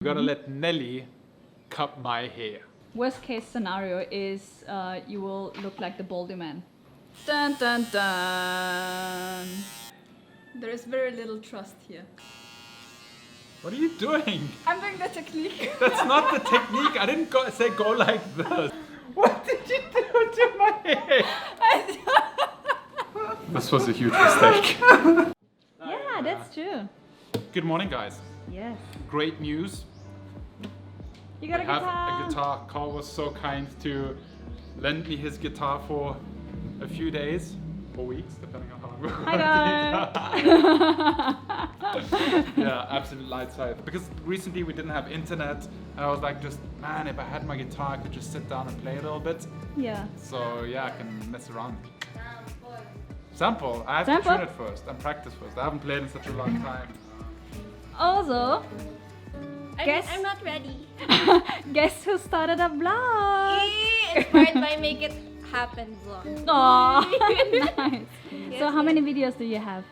We're gonna let Nelly cut my hair. Worst case scenario is you will look like the baldy man. Dun dun dun. There is very little trust here. What are you doing? I'm doing the technique. That's not the technique. I didn't say go like this. What did you do to my hair? This was a huge mistake. Yeah, that's true. Good morning, guys. Yes. Great news. You got a Have guitar. a guitar. Carl was so kind to lend me his guitar for a few days or weeks, depending on how long we're Hi guys. Yeah, absolute light side. Because recently we didn't have internet, and I was like, just man, if I had my guitar, I could just sit down and play a little bit. Yeah. So yeah, I can mess around. Sample. I have Sample? to tune it first and practice first. I haven't played in such a long time. Also, I'm not ready. guess who started a vlog? Inspired by Make It Happen vlog. Aww, nice. Yes, So how yes. many videos do you have?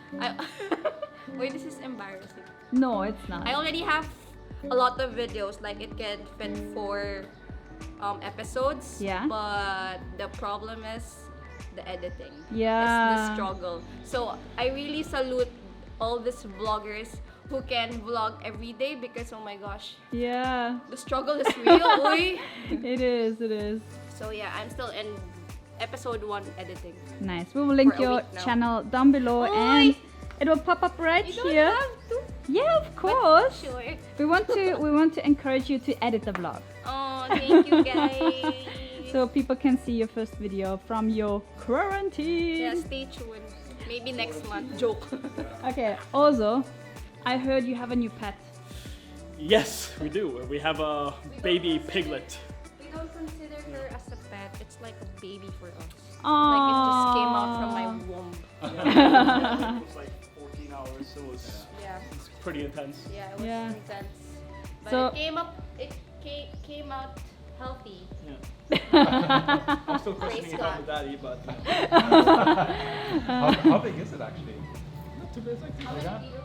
Wait, this is embarrassing. No, it's not. I already have a lot of videos, like it can fit 4 episodes. Yeah. But the problem is the editing. Yeah. It's the struggle. So I really salute all these vloggers who can vlog every day because oh my gosh, Yeah. the struggle is real. Uy. It is, it is. So yeah, I'm still in episode 1 editing. Nice. We will link For a your week now. channel down below Oi. and it will pop up right You don't here. have to. Yeah, of course. Sure. We want to encourage you to edit the vlog. Oh, thank you guys. So people can see your first video from your quarantine. Yeah, stay tuned. Maybe next month. Joke. Okay, also, I heard you have a new pet. Yes, we do. We have a baby piglet. We don't consider her as a pet. It's like a baby for us. Aww. Like it just came out from my womb. It was like 14 hours. It was Yeah. it's pretty intense. Yeah, it was Yeah. intense. But So- it came out healthy. Yeah. I'm still Praise questioning if God. I'm a daddy, but How big is it actually? not too bad. It's like How Yeah. many kilos?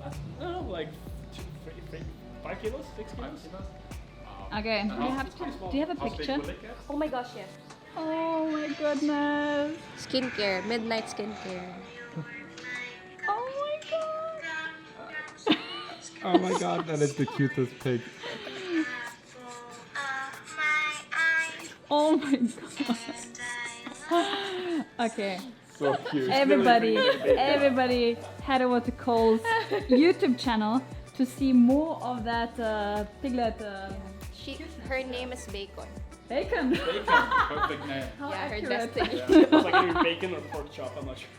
I don't know, like 5 kilos, 6 kilos. Okay, do you have a How big picture? will it get? Oh my gosh, yes. Oh my goodness. Skincare, midnight skincare. Oh my god. Oh my god, that is the cutest pig. Oh my god. Okay. So cute. Everybody head over to Cole's YouTube channel to see more of that piglet Her name is Bacon. bacon. Bacon, perfect name. How Yeah, her accurate. destiny. It's like either bacon or pork chop. I'm not sure.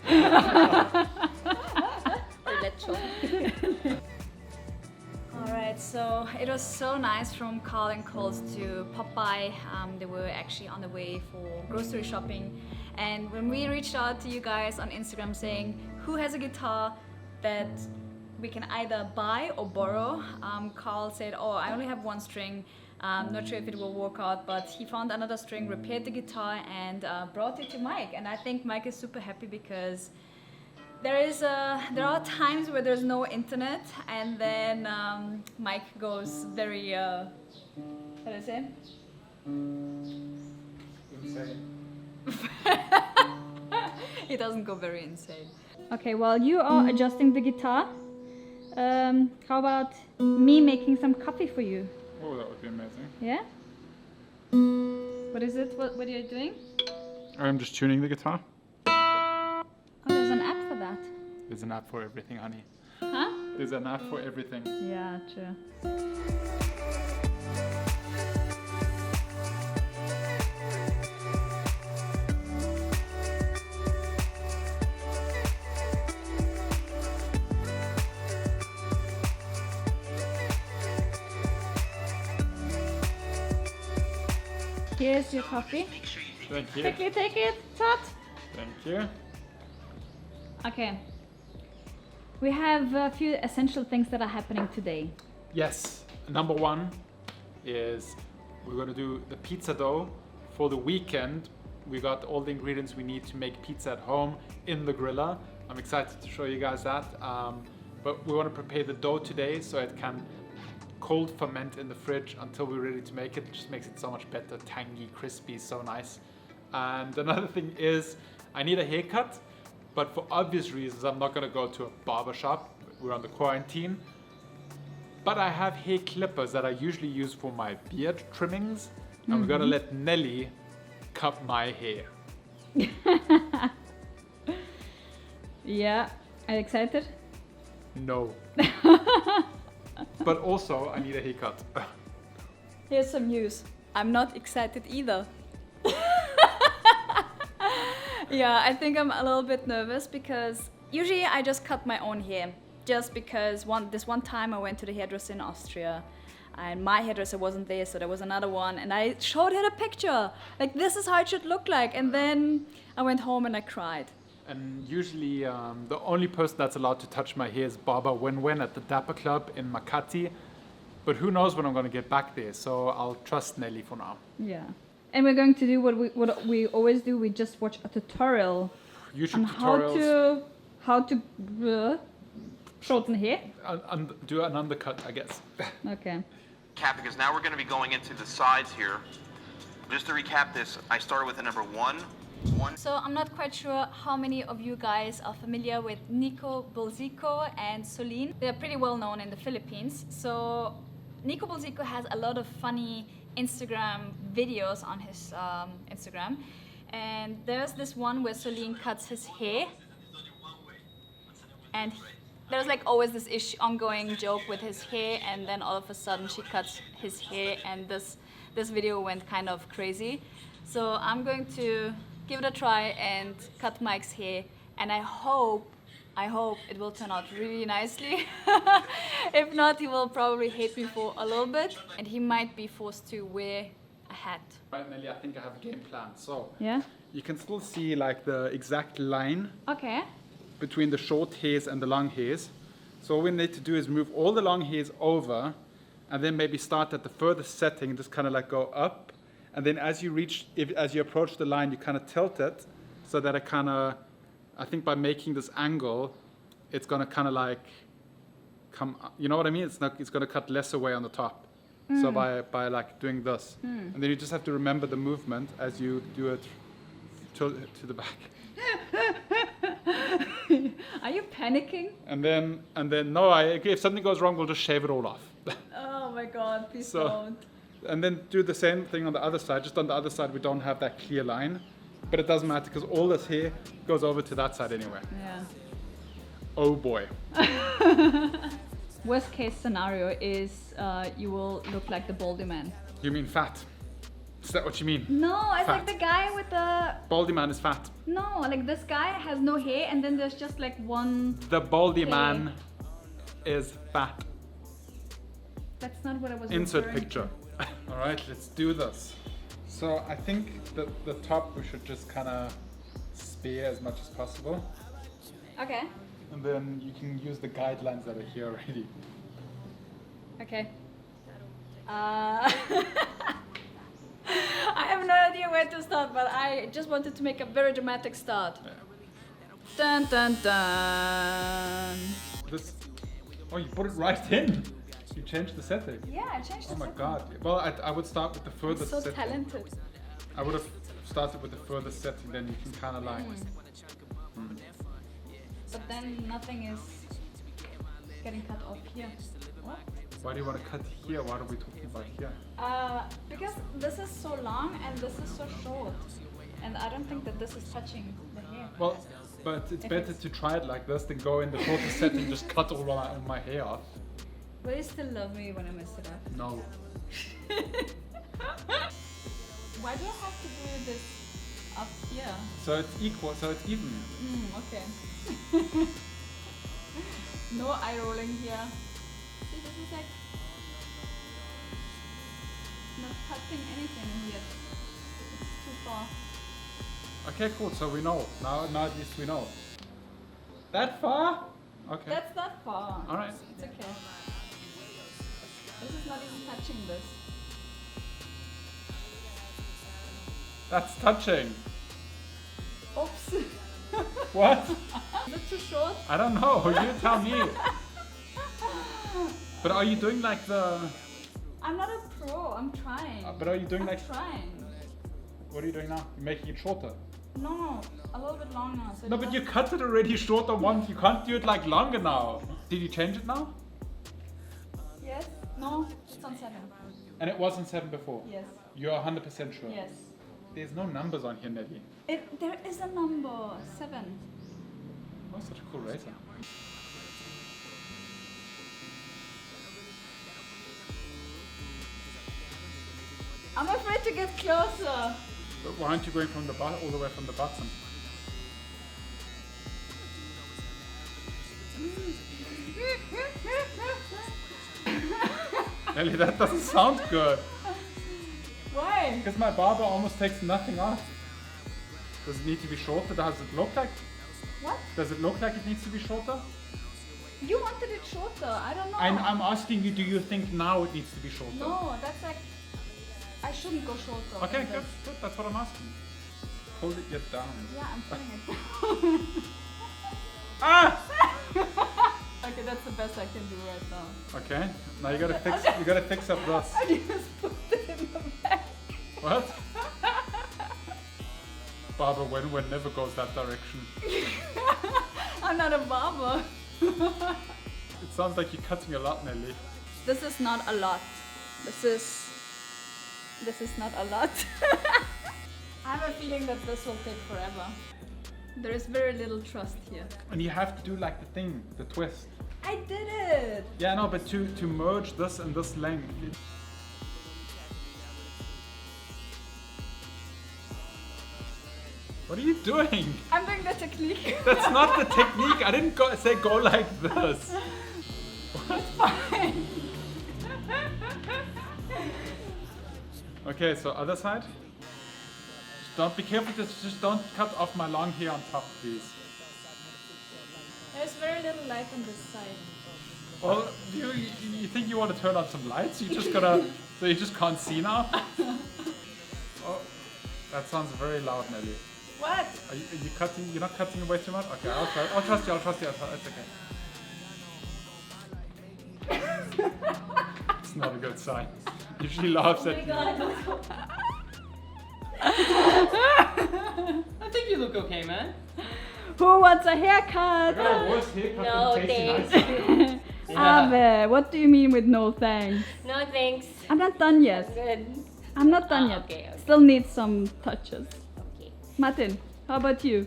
Or lechon. Alright, so it was so nice from Carl and Cole's to pop by. They were actually on the way for grocery shopping. And when we reached out to you guys on Instagram saying who has a guitar that we can either buy or borrow, Carl said, oh, I only have 1 string. Not sure if it will work out, but he found another string, repaired the guitar and brought it to Mike. And I think Mike is super happy because there are times where there's no internet, and then Mike goes very how do I say? He doesn't go very insane. Okay, while you are adjusting the guitar, how about me making some coffee for you? Oh, that would be amazing. Yeah? What is it? What are you doing? I'm just tuning the guitar. Oh, there's an app for that. There's an app for everything, honey. Huh? There's an app for everything. Yeah, true. Here's your coffee. Thank you. Take it, Todd. Thank you. Okay. We have a few essential things that are happening today. Yes, number 1 is we're gonna do the pizza dough for the weekend. We got all the ingredients we need to make pizza at home in the griller. I'm excited to show you guys that. But we want to prepare the dough today so it can cold ferment in the fridge until we're ready to make it. It just makes it so much better, tangy, crispy, so nice. And another thing is, I need a haircut, but for obvious reasons, I'm not gonna go to a barber shop. We're on the quarantine. But I have hair clippers that I usually use for my beard trimmings, and we're gonna let Nelly cut my hair. Yeah, are you excited? No. But also, I need a haircut. Here's some news. I'm not excited either. Yeah, I think I'm a little bit nervous because usually I just cut my own hair. Just because this one time I went to the hairdresser in Austria and my hairdresser wasn't there, so there was another one, and I showed her the picture. Like, this is how it should look like. And then I went home and I cried. And usually the only person that's allowed to touch my hair is Barber Win-Win at the Dapper Club in Makati. But who knows when I'm going to get back there, so I'll trust Nelly for now. Yeah. And we're going to do what we always do. We just watch a tutorial YouTube on tutorials. how to shorten hair. And do an undercut, I guess. Okay. Because now we're going to be going into the sides here. Just to recap this, I started with the number 1. So I'm not quite sure how many of you guys are familiar with Nico Bulzico and Solin. They're pretty well known in the Philippines. So Nico Bulzico has a lot of funny Instagram videos on his Instagram. And there's this one where Solin cuts his hair. And there's like always this ongoing joke with his hair, and then all of a sudden she cuts his hair, and this video went kind of crazy. So I'm going to give it a try and cut Mike's hair, and I hope it will turn out really nicely. If not, he will probably hate me for a little bit, and he might be forced to wear a hat. Right, Nelly, I think I have a game plan. So Yeah? you can still see like the exact line Okay. between the short hairs and the long hairs. So all we need to do is move all the long hairs over, and then maybe start at the furthest setting and just kind of like go up. And then as you approach the line, you kind of tilt it so that it kind of, I think by making this angle, it's going to kind of like come, you know what I mean? It's going to cut less away on the top. So by like doing this. And then you just have to remember the movement as you do it to the back. Are you panicking? And then no, I agree. If something goes wrong, we'll just shave it all off. Oh my god, please So- don't. And then do the same thing on the other side. Just on the other side, we don't have that clear line. But it doesn't matter because all this hair goes over to that side anyway. Yeah. Oh boy. Worst case scenario is you will look like the baldy man. You mean fat? Is that what you mean? No, it's Fat. like the guy with the... Baldy man is fat. No, like this guy has no hair and then there's just like one... The baldy Okay. man is fat. That's not what I was Insert referring picture. All right, let's do this. So I think that the top we should just kind of spare as much as possible. to. Okay. And then you can use the guidelines that are here already. Okay. I have no idea where to start, but I just wanted to make a very dramatic start. Yeah. Dun dun dun. This. Oh, you put it right in. You changed the setting. Yeah, I changed Oh the my setting. god. Well, I would start with the I'm furthest so setting. talented. I would have started with the furthest setting, then you can kind of like. But then nothing is getting cut off here. What? Why do you want to cut here? What are we talking about here? Because this is so long and this is so short. And I don't think that this is touching the hair. Well, but it's If better it's- to try it like this than go in the shortest setting, just cut all my hair off. Will you still love me when I mess it up? No. Why do I have to do this up here? So it's equal, so it's even. Okay. No eye rolling here. See, this is like not touching anything yet. It's too far. Okay, cool. So we know. Now at least we know. That far? Okay. That's not far. All right. It's okay. This is not even touching this. That's touching. Oops. What? Is it too short? I don't know. You tell me. But are you doing like the? I'm not a pro. I'm trying. But are you doing like? Trying. What are you doing now? You're making it shorter. No, a little bit longer. So No, but you cut it already shorter once. You can't do it like longer now. Did you change it now? Yes. No, it's on 7. And it wasn't 7 before. Yes. You're 100% sure. Yes. There's no numbers on here, Nelly. There is a number 7. Oh, such a cool razor. I'm afraid to get closer. But why aren't you going from the all the way from the bottom? Nelly, that doesn't sound good. Why? Because my barber almost takes nothing off. Does it need to be shorter? Does it look like? What? Does it look like it needs to be shorter? You wanted it shorter. I don't know. I'm asking you, do you think now it needs to be shorter? No, that's like... I shouldn't go shorter. Okay, good, good. That's what I'm asking. Hold it yet down. Yeah, I'm putting it down. Ah! Okay, that's the best I can do right now. Okay. Now you gotta fix up this. I just put it in the back. What? Barber when never goes that direction. I'm not a barber. It sounds like you're cutting a lot, Nelly. This is not a lot. This is not a lot. I have a feeling that this will take forever. There is very little trust here. And you have to do like the thing, the twist. I did it! Yeah, no, but to merge this and this length. What are you doing? I'm doing the technique. That's not the technique. I didn't say go like this. Fine. Okay, so other side. Just don't be careful. Just don't cut off my long hair on top, please. There's very little light on this side. Well, you think you want to turn on some lights? You just gotta. So you just can't see now. Oh, that sounds very loud, Nelly. What? Are you cutting? You're not cutting away too much? Okay, I'll try. I'll trust you. It's okay. It's not a good sign. Usually laughs at you. I think you look okay, man. Who wants a I haircut? got a worse haircut No, than Casey thanks. Neistat. Ave, what do you mean with no thanks? No thanks. I'm not done yet. Good. I'm not done yet. Okay. Still need some touches. Okay. Martin, how about you?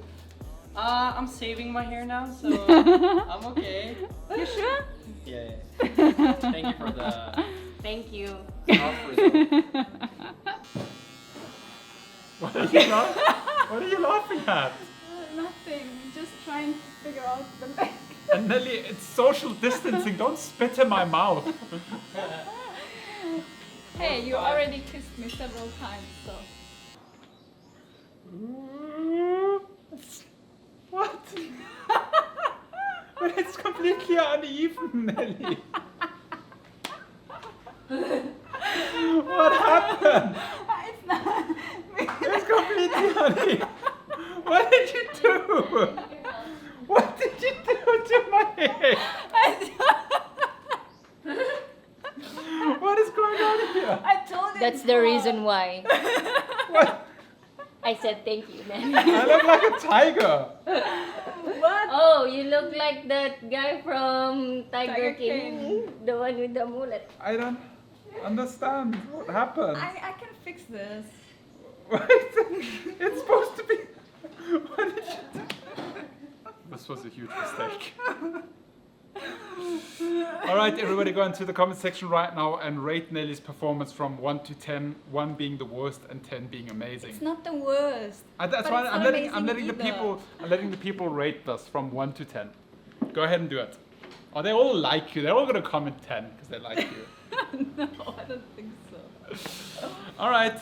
I'm saving my hair now, so I'm okay. You sure? Yeah. Thank you for the Thank you. offer, though. What are you laughing at? Nothing. Just trying to figure out the neck. And Nelly, it's social distancing. Don't spit in my mouth. Hey, you already kissed me several times, so. What? But it's completely uneven, Nelly. What happened? It's not. It's completely uneven. What did you do? What did you do to my hair? What is going on here? I told you. That's the reason why. What? I said thank you, man. I look like a tiger. What? Oh, you look like that guy from Tiger Tiger King. The one with the mullet. I don't understand what happened. I can fix this. Wait, it's supposed to be. What did you do? This was a huge mistake. Alright, everybody go into the comment section right now and rate Nelly's performance from 1 to 10, 1 being the worst and 10 being amazing. It's not the worst. That's but why it's I'm not letting amazing the people rate this from 1 to 10. Go ahead and do it. Oh, they all like you. They're all gonna comment 10 because they like you. No, I don't think so. Alright,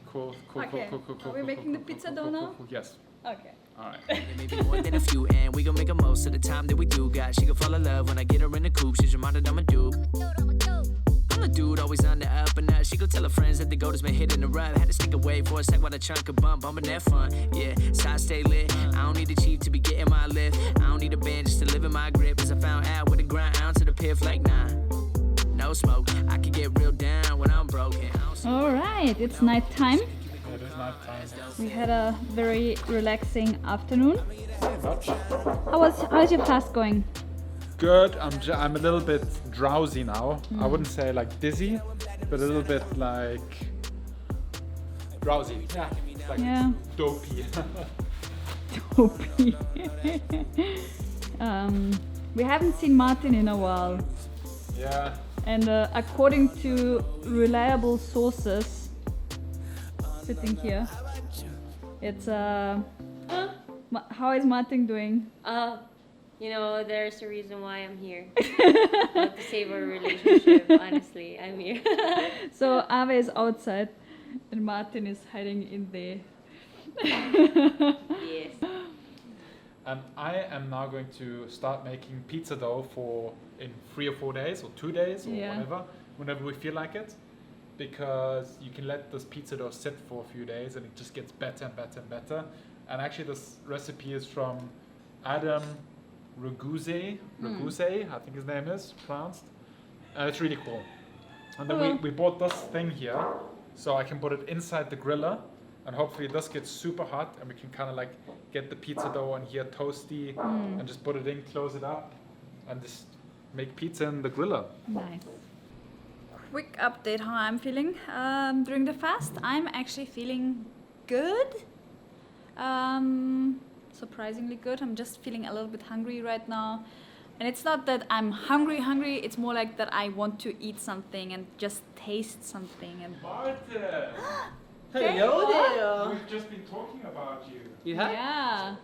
cool. Okay. Are we making the pizza dough now? Yes. Okay. Alright. Maybe more than a few, and we gon' make the most of the time that we do got. She gon' fall in love when I get her in the coupe. She's reminded I'm a dude. I'm the dude always on the up and up. She gon' tell her friends that the goat has been hitting the rub. Had to sneak away for a sec while the trunk could bump, bumping that fun. Yeah, side stay lit. I don't need a chief to be getting my lift. I don't need a band just to live in my grip. As I found out with the grind, out to the piff like nah. no smoke. I can get real down when I'm broken. All right, it's night time. It is night time. We had a very relaxing afternoon. Much. How's your fast going? Good. I'm a little bit drowsy now. I wouldn't say like dizzy, but a little bit like drowsy. Yeah. It's like Yeah. dopey. Dopey. We haven't seen Martin in a while, Yeah. and according to reliable sources, sitting here, it's how is Martin doing? You know, there's a reason why I'm here. Not to save our relationship, honestly. I'm here. So Ave is outside, and Martin is hiding in there. Yes. And I am now going to start making pizza dough in 3 or 4 days or 2 days or Yeah. whenever we feel like it, because you can let this pizza dough sit for a few days and it just gets better and better and better. And actually, this recipe is from Adam Raguse, I think his name is pronounced. It's really cool. And then we bought this thing here, so I can put it inside the griller. And hopefully this gets super hot and we can kind of like get the pizza dough on here toasty and just put it in, close it up, and just make pizza in the griller. Nice. Quick update how I'm feeling during the fast. I'm actually feeling good. Surprisingly good. I'm just feeling a little bit hungry right now. And it's not that I'm hungry, it's more like that I want to eat something and just taste something. And Martin! Hello there. We've just been talking about you. You have? yeah.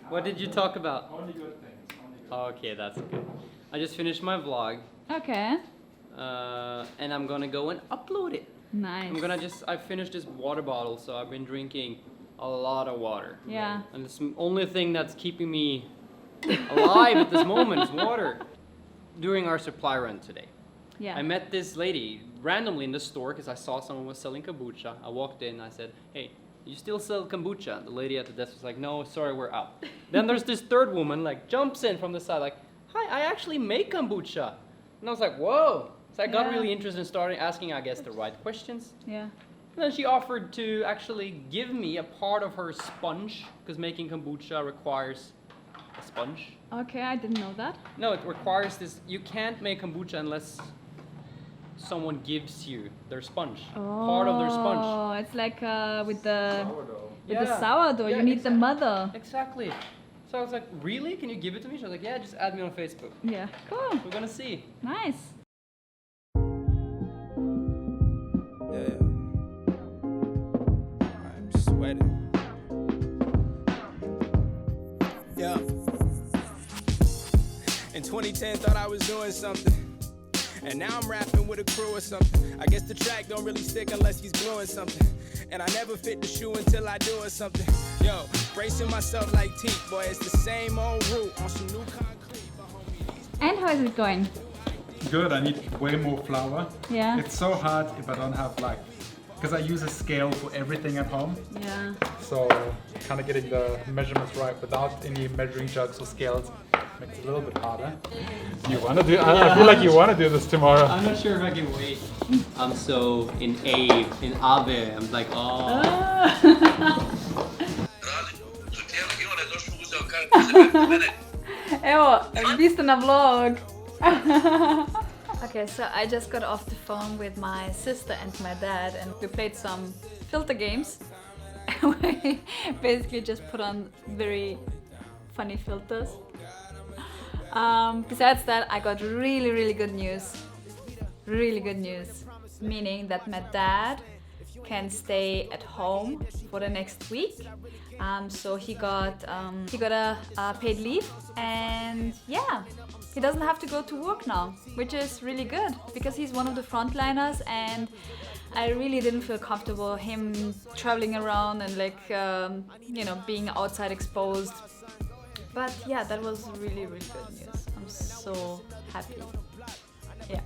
What did you talk about? Only good things. Only good Okay, that's good. I just finished my vlog, Okay. and I'm gonna go and upload it. Nice. I finished this water bottle, so I've been drinking a lot of water. Yeah. And it's the only thing that's keeping me alive at this moment is water. During our supply run today, Yeah. I met this lady randomly in the store because I saw someone was selling kombucha. I walked in, I said, "Hey, you still sell kombucha?" The lady at the desk was like, "No, sorry, we're out." Then there's this third woman, like, jumps in from the side, like, "Hi, I actually make kombucha." And I was like, "Whoa." So I got Yeah. really interested and started asking, I guess, the right questions. Yeah. And then she offered to actually give me a part of her sponge, because making kombucha requires a sponge. Okay, I didn't know that. No, it requires this. You can't make kombucha unless someone gives you their sponge, part of their sponge. Oh, it's like with the sourdough. the sourdough. Yeah, You need the mother. Exactly. So I was like, "Really? Can you give it to me?" She was like, "Yeah, just add me on Facebook. Yeah. Cool. We're gonna see." Nice. Yeah. I'm sweating. Yeah. In 2010, thought I was doing something. And now I'm rapping with a crew or something. I guess the track don't really stick unless he's gluing something. And I never fit the shoe until I do or something. Yo, bracing myself like teeth, boy, it's the same old route on some new concrete. But homie, And how is it going? Good, I need way more flour. Yeah. It's so hard if I don't have like, because I use a scale for everything at home. Yeah. So kind of getting the measurements right without any measuring jugs or scales makes it a little bit harder. You want to do? I feel like you want to do this tomorrow. I'm not sure if I can wait. I'm so in Ave. I'm like, oh. Evo, vi ste na vlog. Okay, so I just got off the phone with my sister and my dad, and we played some filter games. We basically just put on very funny filters. Besides that, I got really, really good news. Really good news. Meaning that my dad can stay at home for the next week. So he got a paid leave, and yeah, he doesn't have to go to work now, which is really good because he's one of the frontliners, and I really didn't feel comfortable him traveling around and like being outside exposed. But yeah, that was really, really good news. I'm so happy. Yeah.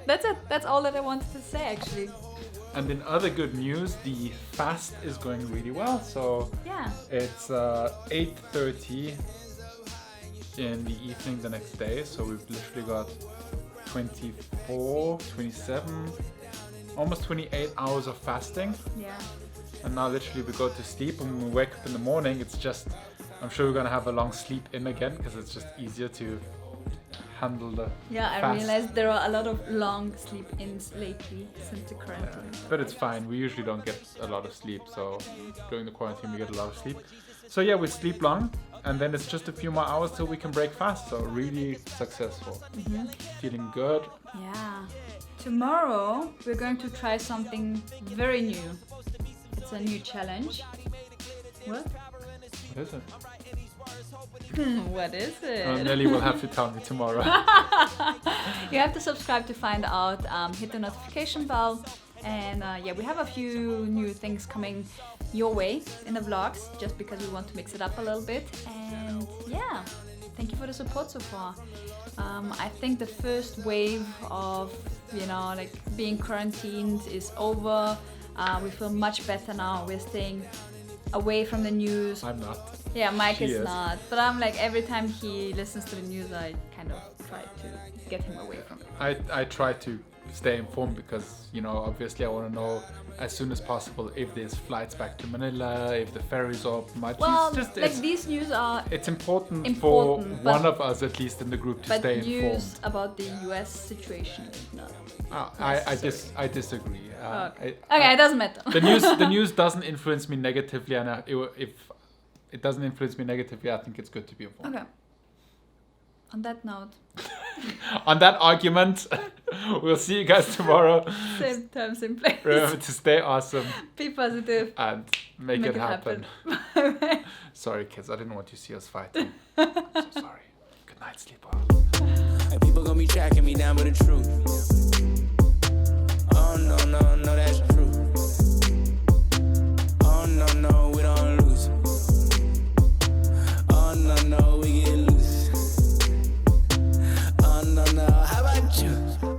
That's it. That's all that I wanted to say actually. And in other good news, the fast is going really well. So Yeah. it's 8:30 in the evening the next day. So we've literally got 24, 27, almost 28 hours of fasting. Yeah. And now literally we go to sleep, and when we wake up in the morning, it's just, I'm sure we're gonna have a long sleep in again, because it's just easier to handle the Yeah, I fast. realized there are a lot of long sleep-ins lately since the quarantine. But it's fine, we usually don't get a lot of sleep, so during the quarantine we get a lot of sleep. So yeah, we sleep long, and then it's just a few more hours till we can break fast, so really successful. Feeling good. Yeah. Tomorrow we're going to try something very new. It's a new challenge. What? What is it? What is it? Nelly will have to tell me tomorrow. You have to subscribe to find out, hit the notification bell, and yeah, we have a few new things coming your way in the vlogs, just because we want to mix it up a little bit. And yeah, thank you for the support so far. I think the first wave of, you know, like being quarantined is over. We feel much better now. We're staying away from the news. I'm not. Yeah, Mike She is is. not. But I'm like, every time he listens to the news, I kind of try to get him away from it. I try to stay informed because, you know, obviously I want to know as soon as possible if there's flights back to Manila, if the ferries are open. Well, Just, like these news are it's important important, for but- one of us at least in the group to but stay news informed. about the US situation is not. I disagree. Okay, it doesn't matter. The news doesn't influence me negatively, and if it doesn't influence me negatively, I think it's good to be informed. Okay. On that note, On that argument, we'll see you guys tomorrow. same time, same place. Remember to stay awesome Be positive. and make it happen. Bye-bye. Sorry, kids, I didn't want you to see us fighting. So sorry. Good night, sleep well. And people gonna be tracking me down with the truth. Oh no, no, no, that's true. Oh no, no, we don't lose. Oh no, no, we get loose. Oh no, no, how about you?